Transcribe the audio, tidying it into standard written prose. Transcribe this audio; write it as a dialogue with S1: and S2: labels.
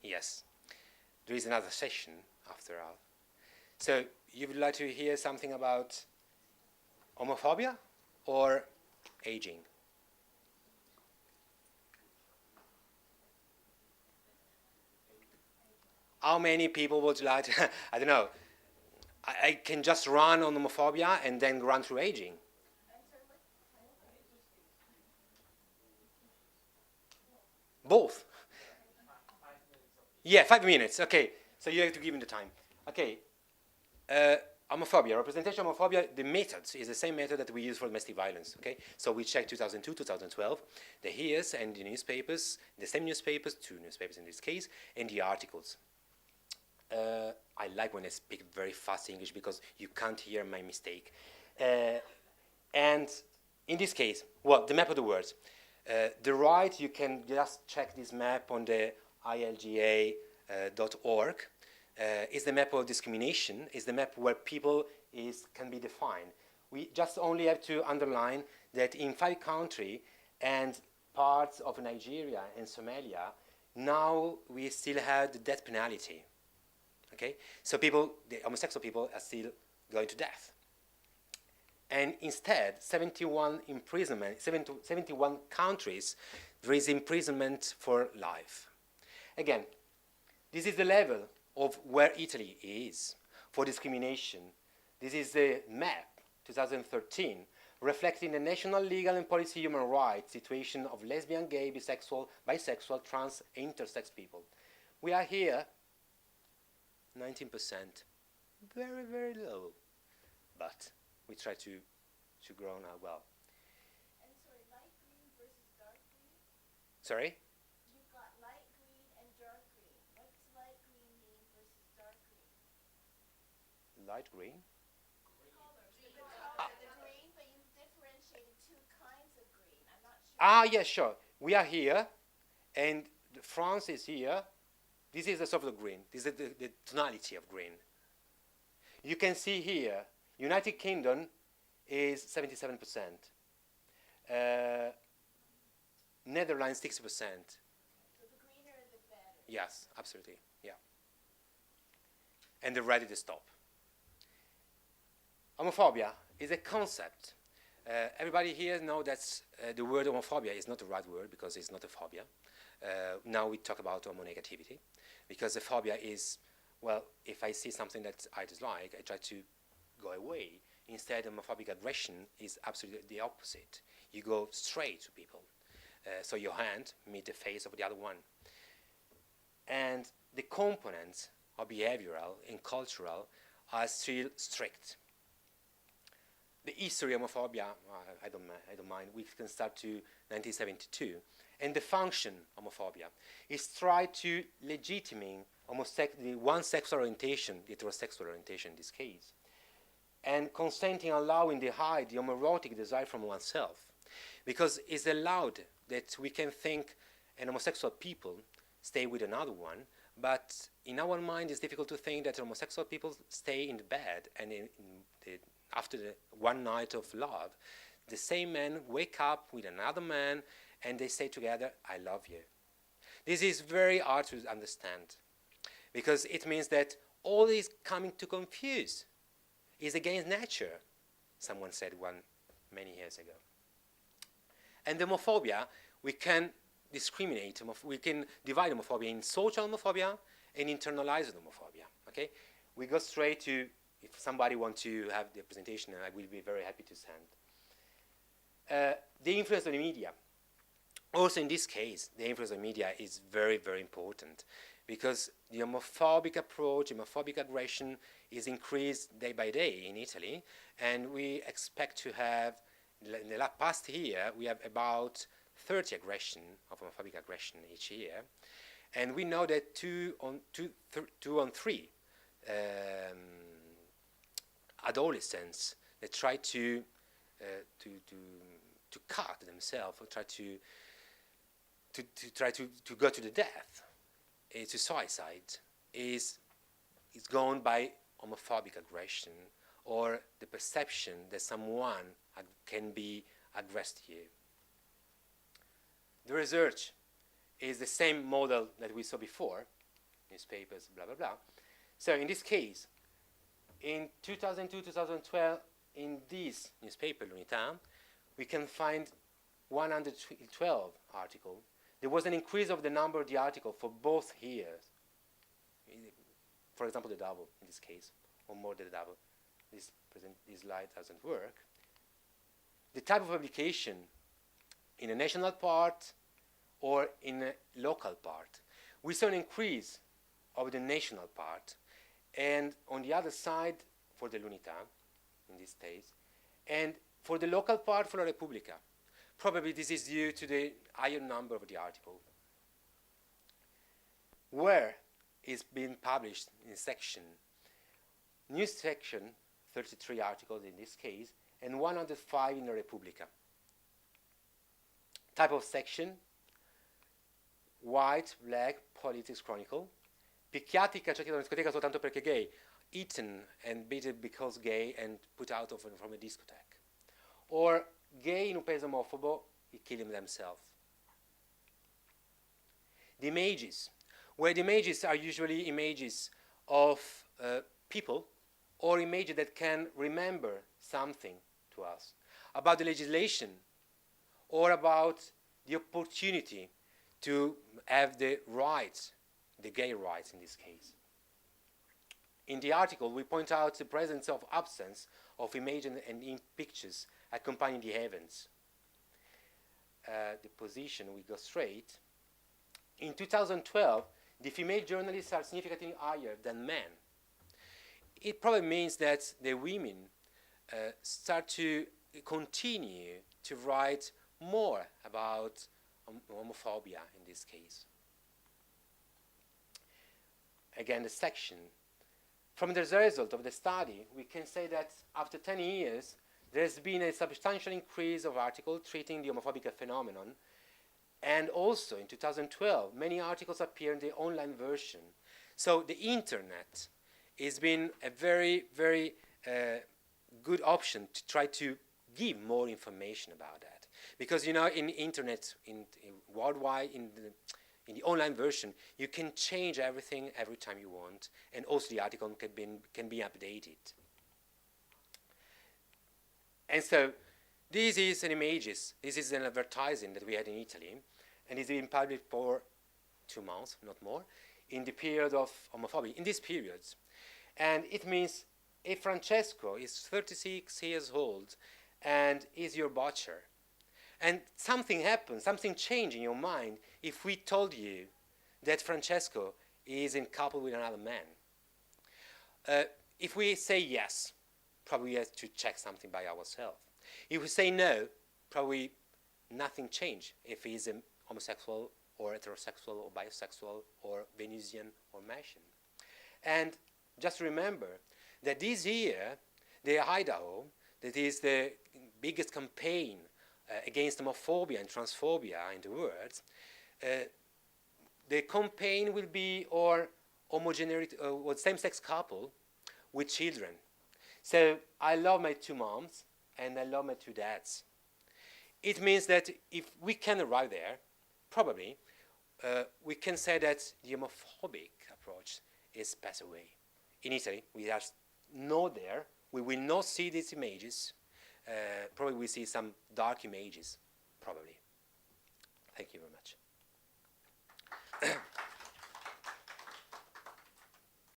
S1: Yes. There is another session after all. So you would like to hear something about homophobia or aging? How many people would like to, I don't know, I can just run on homophobia and then run through aging. Both. Yeah, 5 minutes. Okay. So you have to give me the time. Okay. Uh, Homophobia, representation of homophobia, the methods is the same method that we use for domestic violence. Okay. So we check 2002, 2012, the hears and the newspapers, the same newspapers, two newspapers in this case, and the articles. I like when I speak very fast English because you can't hear my mistake. And in this case, well, the map of the words. The right, you can just check this map on the ilga.org. Is the map of discrimination, is the map where people can be defined. We just only have to underline that in 5 countries and parts of Nigeria and Somalia, now we still have the death penalty. Okay? So people, the homosexual people are still going to death. And instead, 71 countries, there is imprisonment for life. Again, this is the level of where Italy is for discrimination. This is the map, 2013, reflecting the national legal and policy human rights situation of lesbian, gay, bisexual, trans, intersex people. We are here, 19%, very, very low, but we try to grow now well.
S2: And sorry, light green versus dark green?
S1: Sorry?
S2: You've got light green and dark green. What's light green mean versus dark green?
S1: Light green?
S2: The green, but you've differentiated 2 kinds of green. I'm not sure.
S1: Yeah, sure. We are here, and France is here. This is the sort of green. This is the tonality of green. You can see here, United Kingdom is 77%. Netherlands, 60%.
S2: So the greener the better.
S1: Yes, absolutely, yeah. And the red is the stop. Homophobia is a concept. Everybody here knows that the word homophobia is not the right word because it's not a phobia. Now we talk about homonegativity because the phobia is, well, if I see something that I dislike, I try to go away. Instead, homophobic aggression is absolutely the opposite. You go straight to people. So your hand meets the face of the other one. And the components of behavioral and cultural are still strict. The history of homophobia, I don't mind. We can start to 1972. And the function of homophobia is try to legitimate the one sexual orientation, the heterosexual orientation in this case, and consenting allowing the homoerotic desire from oneself. Because it's allowed that we can think an homosexual people stay with another one, but in our mind it's difficult to think that homosexual people stay in the bed and after the one night of love, the same man wake up with another man and they say together, I love you. This is very hard to understand because it means that all is coming to confuse. Is against nature, someone said many years ago. And homophobia, we can discriminate, we can divide homophobia in social homophobia and internalized homophobia. Okay? We go straight to, if somebody wants to have the presentation, I will be very happy to send. The influence of the media. Also in this case, the influence of media is very, very important because the homophobic approach, homophobic aggression is increased day by day in Italy, and we expect to have, in the past year, we have about 30 aggression of homophobic aggression each year, and we know that two on three adolescents that try to cut themselves or try to go to the death, to suicide, is gone by homophobic aggression or the perception that someone can be aggressed you. The research is the same model that we saw before. newspapers, blah, blah, blah. So in this case, in 2002-2012, in this newspaper, L'Unità, we can find 112 articles. There was an increase of the number of the article for both years. For example, the double in this case, or more than the double. This slide doesn't work. The type of publication in a national part or in a local part. We saw an increase of the national part, and on the other side, for the L'Unità, in this case, and for the local part, for La Repubblica. Probably this is due to the higher number of the article. Where is being published in section, news section, 33 articles in this case, and 105 in La Repubblica. Type of section, white, black, politics chronicle. Picchiati, cacciati da una discoteca soltanto perché gay. Eaten and beaten because gay and put out from a discotheque. Or gay in un paese omofobo, killing themselves. The images, where the images are usually images of people or images that can remember something to us about the legislation or about the opportunity to have the rights, the gay rights in this case. In the article, we point out the presence of absence of image and in pictures accompanying the events. The position, we go straight. In 2012, the female journalists are significantly higher than men. It probably means that the women start to continue to write more about homophobia in this case. Again, the section. From the result of the study, we can say that after 10 years, there's been a substantial increase of articles treating the homophobic phenomenon. And also in 2012, many articles appear in the online version. So the internet has been a very, very good option to try to give more information about that. Because, you know, in internet, in worldwide, in the online version, you can change everything every time you want, and also the article can be updated. And so this is an images. This is an advertising that we had in Italy, and it's been published for 2 months, not more, in the period of homophobia, in these periods. And it means if Francesco is 36 years old and is your butcher, and something happens, something changed in your mind if we told you that Francesco is in couple with another man. If we say yes, probably we have to check something by ourselves. If we say no, probably nothing changed if he's a homosexual or heterosexual or bisexual or Venusian or Martian. And just remember that this year, the Idaho, that is the biggest campaign against homophobia and transphobia in the world, the campaign will be or same-sex couple with children. So I love my 2 moms and I love my 2 dads. It means that if we can arrive there, probably we can say that the homophobic approach is passed away. In Italy, we are not there. We will not see these images. Probably we see some dark images, probably. Thank you very much.